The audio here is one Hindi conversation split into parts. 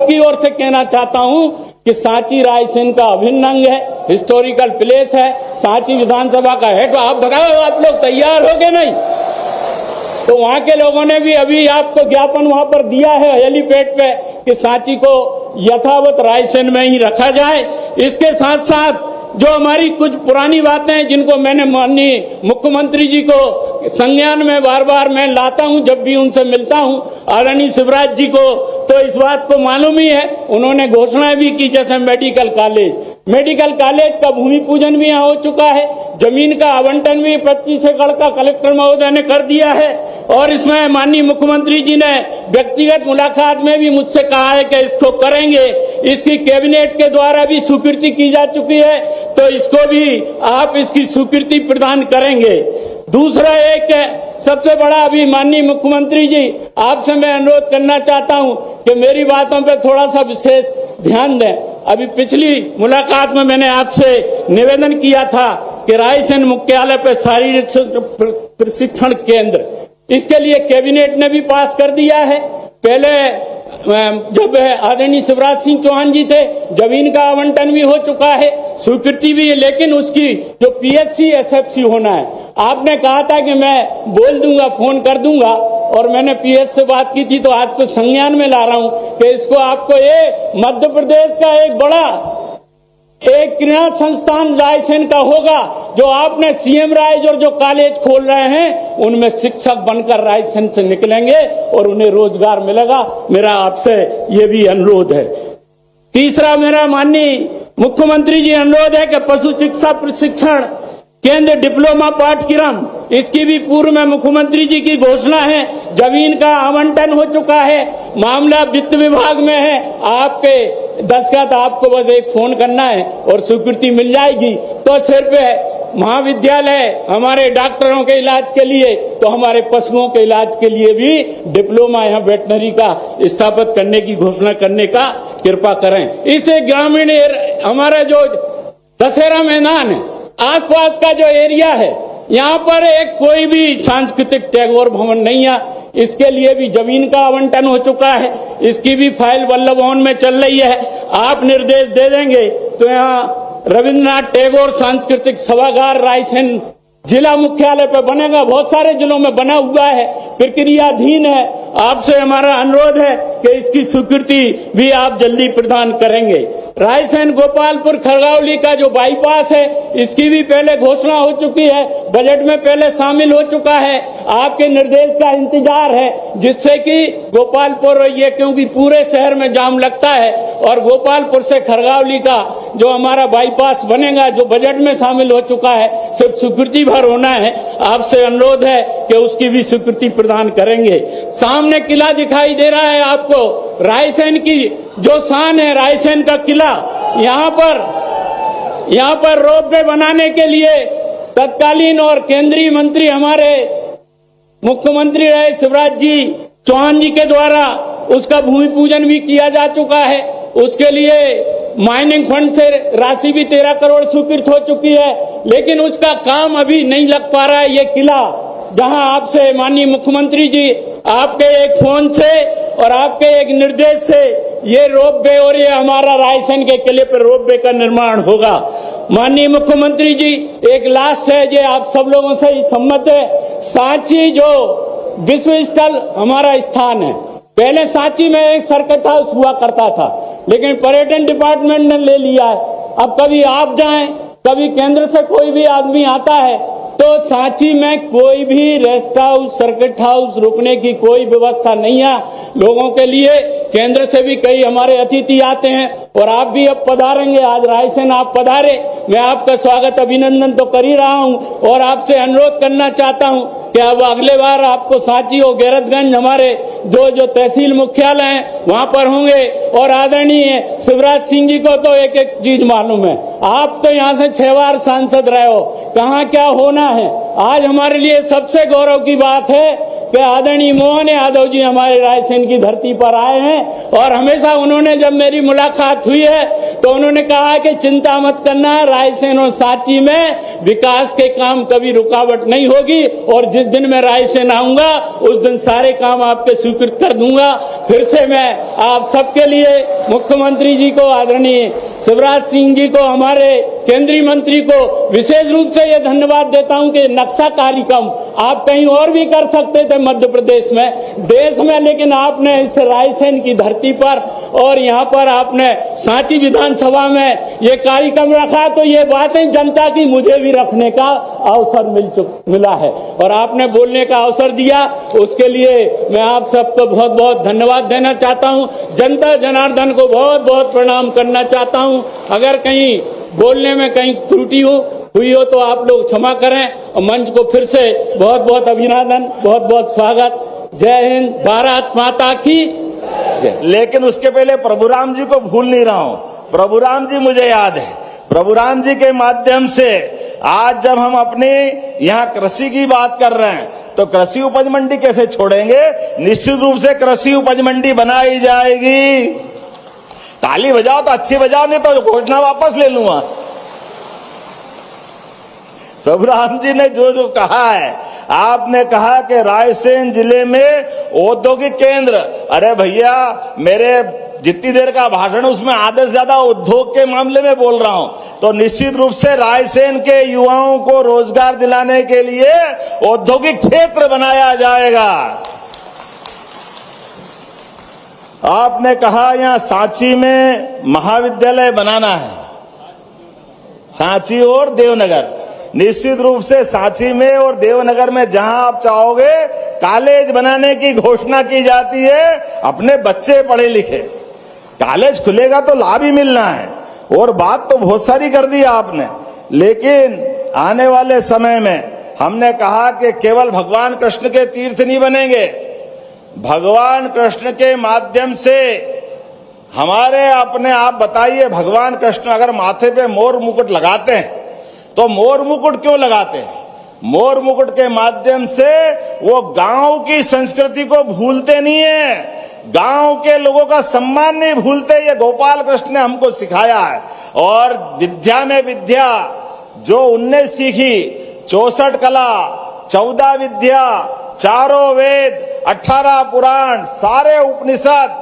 की ओर से कहना चाहता हूं कि सांची रायसेन का अभिन्न अंग है, हिस्टोरिकल प्लेस है, सांची विधानसभा का हेड। आप बताओ, आप लोग तैयार हो के नहीं? तो वहां के लोगों ने भी अभी आपको ज्ञापन वहां पर दिया है हेलीपैड पे कि सांची को यथावत रायसेन में ही रखा जाए। इसके साथ साथ जो हमारी कुछ पुरानी बातें हैं जिनको मैंने माननीय मुख्यमंत्री जी को संज्ञान में बार बार मैं लाता हूं, जब भी उनसे मिलता हूं, आदरणीय शिवराज जी को तो इस बात को मालूम ही है। उन्होंने घोषणाएं भी की, जैसे मेडिकल कॉलेज का भूमि पूजन भी यहाँ हो चुका है, जमीन का आवंटन भी 25 एकड़ का कलेक्टर महोदय ने कर दिया है। और इसमें माननीय मुख्यमंत्री जी ने व्यक्तिगत मुलाकात में भी मुझसे कहा है कि इसको करेंगे। इसकी कैबिनेट के द्वारा भी स्वीकृति की जा चुकी है, तो इसको भी आप इसकी स्वीकृति प्रदान करेंगे। दूसरा एक सबसे बड़ा, अभी माननीय मुख्यमंत्री जी आपसे मैं अनुरोध करना चाहता हूं कि मेरी बातों पे थोड़ा सा विशेष ध्यान दें। अभी पिछली मुलाकात में मैंने आपसे निवेदन किया था कि रायसेन मुख्यालय पे शारीरिक प्रशिक्षण केंद्र, इसके लिए कैबिनेट ने भी पास कर दिया है। पहले जब आदरणीय शिवराज सिंह चौहान जी थे, जमीन का आवंटन भी हो चुका है, स्वीकृति भी है, लेकिन उसकी जो पीएचसी एसएफसी होना है, आपने कहा था कि मैं बोल दूंगा, फोन कर दूंगा, और मैंने पीएच से बात की थी, तो आज को संज्ञान में ला रहा हूं कि इसको आपको ये मध्य प्रदेश का एक बड़ा एक क्रीड़ा संस्थान रायसेन का होगा, जो आपने सीएम राइज और जो कॉलेज खोल रहे हैं उनमें शिक्षक बनकर रायसेन से निकलेंगे और उन्हें रोजगार मिलेगा। मेरा आपसे ये भी अनुरोध है। तीसरा मेरा माननीय मुख्यमंत्री जी अनुरोध है कि पशु चिकित्सा प्रशिक्षण केंद्र डिप्लोमा पाठ्यक्रम, इसकी भी पूर्व में मुख्यमंत्री जी की घोषणा है। जमीन का आवंटन हो चुका है, मामला वित्त विभाग में है, आपके दस्तखत, आपको बस एक फोन करना है और स्वीकृति मिल जाएगी। तो सिर्फ महाविद्यालय हमारे डॉक्टरों के इलाज के लिए, तो हमारे पशुओं के इलाज के लिए भी डिप्लोमा यहाँ वेटनरी का स्थापित करने की घोषणा करने का कृपा करें। इससे ग्रामीण हमारा जो दशहरा मैदान है, आसपास का जो एरिया है, यहाँ पर एक कोई भी सांस्कृतिक टैगोर भवन नहीं है, इसके लिए भी जमीन का आवंटन हो चुका है, इसकी भी फाइल वल्लभ भवन में चल रही है। आप निर्देश दे देंगे तो यहाँ रविन्द्रनाथ टैगोर सांस्कृतिक सभागार रायसेन जिला मुख्यालय पे बनेगा, बहुत सारे जिलों में बना हुआ है, प्रक्रियाधीन है। आपसे हमारा अनुरोध है कि इसकी स्वीकृति भी आप जल्दी प्रदान करेंगे। रायसेन गोपालपुर खरगौली का जो बाईपास है, इसकी भी पहले घोषणा हो चुकी है, बजट में पहले शामिल हो चुका है। आपके निर्देश का इंतजार है, जिससे कि गोपालपुर, ये क्योंकि पूरे शहर में जाम लगता है, और गोपालपुर से खरगौली का जो हमारा बाईपास बनेगा, जो बजट में शामिल हो चुका है, सिर्फ स्वीकृति भर होना है। आपसे अनुरोध है कि उसकी भी स्वीकृति प्रदान करेंगे। सामने किला दिखाई दे रहा है आपको, रायसेन की जो शान है, रायसेन का किला, यहाँ पर रोपवे बनाने के लिए तत्कालीन और केंद्रीय मंत्री हमारे मुख्यमंत्री रहे शिवराज जी चौहान जी के द्वारा उसका भूमि पूजन भी किया जा चुका है। उसके लिए माइनिंग फंड से राशि भी 13 करोड़ स्वीकृत हो चुकी है, लेकिन उसका काम अभी नहीं लग पा रहा है। ये किला जहां आपसे माननीय मुख्यमंत्री जी आपके एक फोन से और आपके एक निर्देश से ये रोपवे, और ये हमारा रायसेन के किले पर रोपवे का निर्माण होगा। माननीय मुख्यमंत्री जी, एक लास्ट है, जो आप सब लोगों से सम्मत है, सांची जो विश्व स्थल हमारा स्थान है, पहले सांची में एक सर्किट हाउस हुआ करता था, लेकिन पर्यटन डिपार्टमेंट ने ले लिया है। अब कभी आप जाएं, कभी केंद्र से कोई भी आदमी आता है, तो सांची में कोई भी रेस्ट हाउस, सर्किट हाउस रुकने की कोई व्यवस्था नहीं है लोगों के लिए। केंद्र से भी कई हमारे अतिथि आते हैं, और आप भी अब पधारेंगे। आज रायसेन आप पधारे, मैं आपका स्वागत अभिनंदन तो कर ही रहा हूं, और आपसे अनुरोध करना चाहता हूं कि अब अगले बार आपको सांची और गैरतगंज, हमारे दो जो तहसील मुख्यालय हैं, वहां पर होंगे। और आदरणीय शिवराज सिंह जी को तो एक एक चीज मालूम है, आप तो यहाँ से 6 बार सांसद रहे हो, कहाँ क्या होना है। आज हमारे लिए सबसे गौरव की बात है कि आदरणीय मोहन यादव जी हमारे रायसेन की धरती पर आए हैं, और हमेशा उन्होंने, जब मेरी मुलाकात हुई है, तो उन्होंने कहा कि चिंता मत करना, रायसेन और सांची में विकास के काम कभी रुकावट नहीं होगी और जिस दिन मैं रायसेन आऊंगा उस दिन सारे काम आपके स्वीकृत कर दूंगा। फिर से मैं आप सबके लिए मुख्यमंत्री जी को, आदरणीय शिवराज सिंह जी को, हमारे केंद्रीय मंत्री को विशेष रूप से ये धन्यवाद देता हूं कि नक्शा कार्यक्रम आप कहीं और भी कर सकते थे मध्य प्रदेश में, देश में, लेकिन आपने इस रायसेन की धरती पर और यहाँ पर आपने सांची विधानसभा में ये कार्यक्रम रखा, तो ये बातें जनता की मुझे भी रखने का अवसर मिला है और आपने बोलने का अवसर दिया, उसके लिए मैं आप सबको बहुत बहुत धन्यवाद देना चाहता हूं। जनता जनार्दन को बहुत बहुत प्रणाम करना चाहता हूं। अगर कहीं बोलने में कहीं त्रुटि हुई हो तो आप लोग क्षमा करें और मंच को फिर से बहुत बहुत अभिनंदन, बहुत बहुत स्वागत। जय हिंद, भारत माता की। लेकिन उसके पहले प्रभुराम जी को भूल नहीं रहा हूं। प्रभुराम जी मुझे याद है, प्रभुराम जी के माध्यम से आज जब हम अपने यहाँ कृषि की बात कर रहे हैं तो कृषि उपज मंडी कैसे छोड़ेंगे? निश्चित रूप से कृषि उपज मंडी बनाई जाएगी। ताली बजाओ तो अच्छी बजाओ, नहीं तो घोषणा वापस ले लूंगा। प्रभुराम जी ने जो जो कहा है, आपने कहा कि रायसेन जिले में औद्योगिक केंद्र, अरे भैया मेरे जितनी देर का भाषण उसमें आधे से ज्यादा उद्योग के मामले में बोल रहा हूं। तो निश्चित रूप से रायसेन के युवाओं को रोजगार दिलाने के लिए औद्योगिक क्षेत्र बनाया जाएगा। आपने कहा यहां सांची में महाविद्यालय बनाना है, सांची और देवनगर। निश्चित रूप से सांची में और देवनगर में जहां आप चाहोगे कॉलेज बनाने की घोषणा की जाती है। अपने बच्चे पढ़े लिखे, कॉलेज खुलेगा तो लाभ ही मिलना है। और बात तो बहुत सारी कर दी आपने, लेकिन आने वाले समय में हमने कहा कि केवल भगवान कृष्ण के तीर्थ नहीं बनेंगे, भगवान कृष्ण के माध्यम से हमारे अपने आप बताइए, भगवान कृष्ण अगर माथे पे मोर मुकुट लगाते हैं तो मोर मुकुट क्यों लगाते हैं? मोर मुकुट के माध्यम से वो गांव की संस्कृति को भूलते नहीं है, गांव के लोगों का सम्मान नहीं भूलते। ये गोपाल कृष्ण ने हमको सिखाया है। और विद्या में विद्या जो उनने सीखी, 64 कला, 14 विद्या, 4 वेद, 18 पुराण, सारे उपनिषद,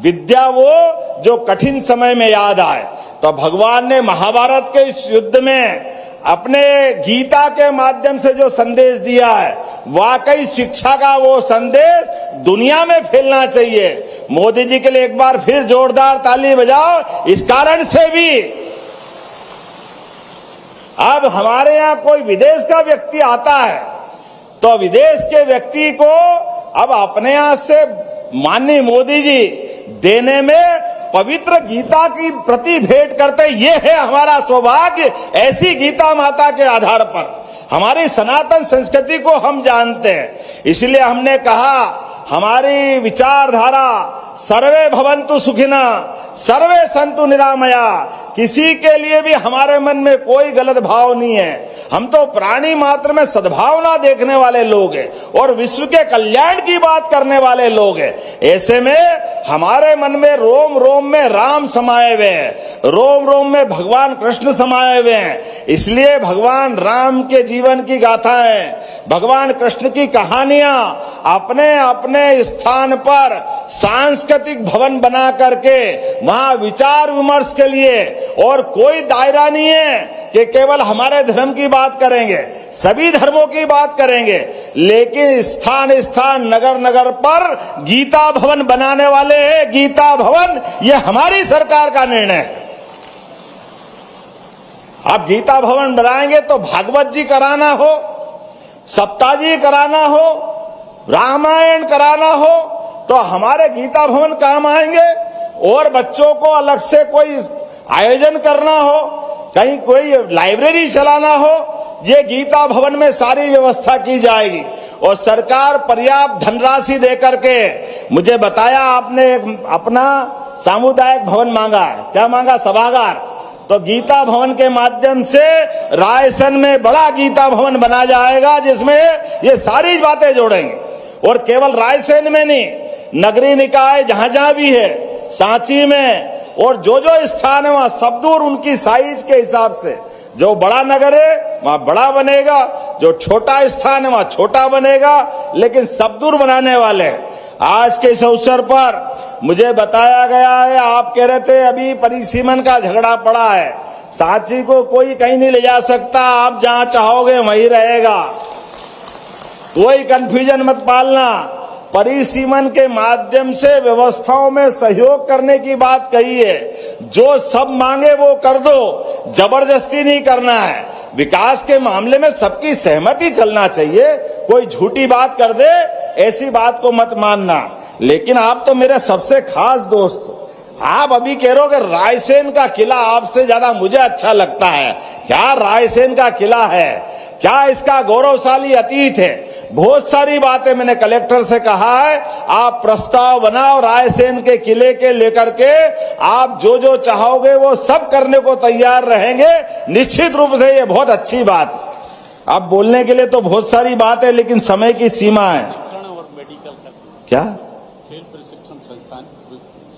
विद्या वो जो कठिन समय में याद आए। तो भगवान ने महाभारत के इस युद्ध में अपने गीता के माध्यम से जो संदेश दिया है, वाकई शिक्षा का वो संदेश दुनिया में फैलना चाहिए। मोदी जी के लिए एक बार फिर जोरदार ताली बजाओ। इस कारण से भी अब हमारे यहाँ कोई विदेश का व्यक्ति आता है तो विदेश के व्यक्ति को अब अपने यहाँ से माननीय मोदी जी देने में पवित्र गीता की प्रति भेंट करते, ये है हमारा सौभाग्य। ऐसी गीता माता के आधार पर हमारी सनातन संस्कृति को हम जानते हैं, इसलिए हमने कहा हमारी विचारधारा सर्वे भवन्तु सुखिना सर्वे संतु निरामया। किसी के लिए भी हमारे मन में कोई गलत भाव नहीं है। हम तो प्राणी मात्र में सद्भावना देखने वाले लोग हैं और विश्व के कल्याण की बात करने वाले लोग हैं। ऐसे में हमारे मन में रोम रोम में राम समाये हुए हैं, रोम रोम में भगवान कृष्ण समाये हुए हैं। इसलिए भगवान राम के जीवन की गाथाएं, भगवान कृष्ण की कहानियां अपने अपने स्थान पर सांस्कृतिक भवन बना करके वहां विचार विमर्श के लिए, और कोई दायरा नहीं है कि केवल हमारे धर्म की बात करेंगे, सभी धर्मों की बात करेंगे, लेकिन स्थान स्थान नगर नगर पर गीता भवन बनाने वाले हैं। गीता भवन ये हमारी सरकार का निर्णय है। आप गीता भवन बनाएंगे तो भागवत जी कराना हो, सप्ताह जी कराना हो, रामायण कराना हो, तो हमारे गीता भवन काम आएंगे। और बच्चों को अलग से कोई आयोजन करना हो, कहीं कोई लाइब्रेरी चलाना हो, ये गीता भवन में सारी व्यवस्था की जाएगी। और सरकार पर्याप्त धनराशि देकर के, मुझे बताया आपने अपना सामुदायिक भवन मांगा है, क्या मांगा? सभागार। तो गीता भवन के माध्यम से रायसेन में बड़ा गीता भवन बना जाएगा, जिसमें ये सारी बातें जोड़ेंगे। और केवल रायसेन में नहीं, नगरीय निकाय जहां जहां भी है, सांची में और जो जो स्थान है वहां सब दूर उनकी साइज के हिसाब से जो बड़ा नगर है वहां बड़ा बनेगा, जो छोटा स्थान है वहां छोटा बनेगा, लेकिन सब दूर बनाने वाले हैं। आज के इस अवसर पर मुझे बताया गया है, आप कह रहे थे अभी परिसीमन का झगड़ा पड़ा है, सांची को कोई कहीं नहीं ले जा सकता, आप जहां चाहोगे वहीं रहेगा, कोई कंफ्यूजन मत पालना। परिसीमन के माध्यम से व्यवस्थाओं में सहयोग करने की बात कही है, जो सब मांगे वो कर दो, जबरदस्ती नहीं करना है। विकास के मामले में सबकी सहमति चलना चाहिए, कोई झूठी बात कर दे ऐसी बात को मत मानना। लेकिन आप तो मेरे सबसे खास दोस्त हो, आप अभी कह रहे हो कि रायसेन का किला आपसे ज्यादा मुझे अच्छा लगता है। क्या रायसेन का किला है, क्या इसका गौरवशाली अतीत है? बहुत सारी बातें मैंने कलेक्टर से कहा है, आप प्रस्ताव बनाओ रायसेन के किले के लेकर के, आप जो जो चाहोगे वो सब करने को तैयार रहेंगे। निश्चित रूप से ये बहुत अच्छी बात है। आप बोलने के लिए तो बहुत सारी बात है, लेकिन समय की सीमा है। और मेडिकल का क्या खेल प्रशिक्षण संस्थान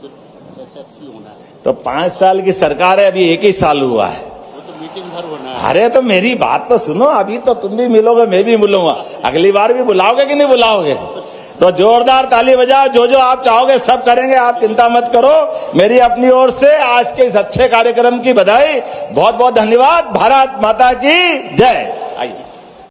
सिर्फ SFC होना है, तो 5 साल की सरकार है, अभी 1 ही साल हुआ है। मीटिंग भर होना है। अरे तो मेरी बात तो सुनो, अभी तो तुम भी मिलोगे मैं भी मिलूंगा, अगली बार भी बुलाओगे कि नहीं बुलाओगे? तो जोरदार ताली बजाओ, जो जो आप चाहोगे सब करेंगे, आप चिंता मत करो। मेरी अपनी ओर से आज के इस अच्छे कार्यक्रम की बधाई, बहुत बहुत धन्यवाद। भारत माता की जय। आइए।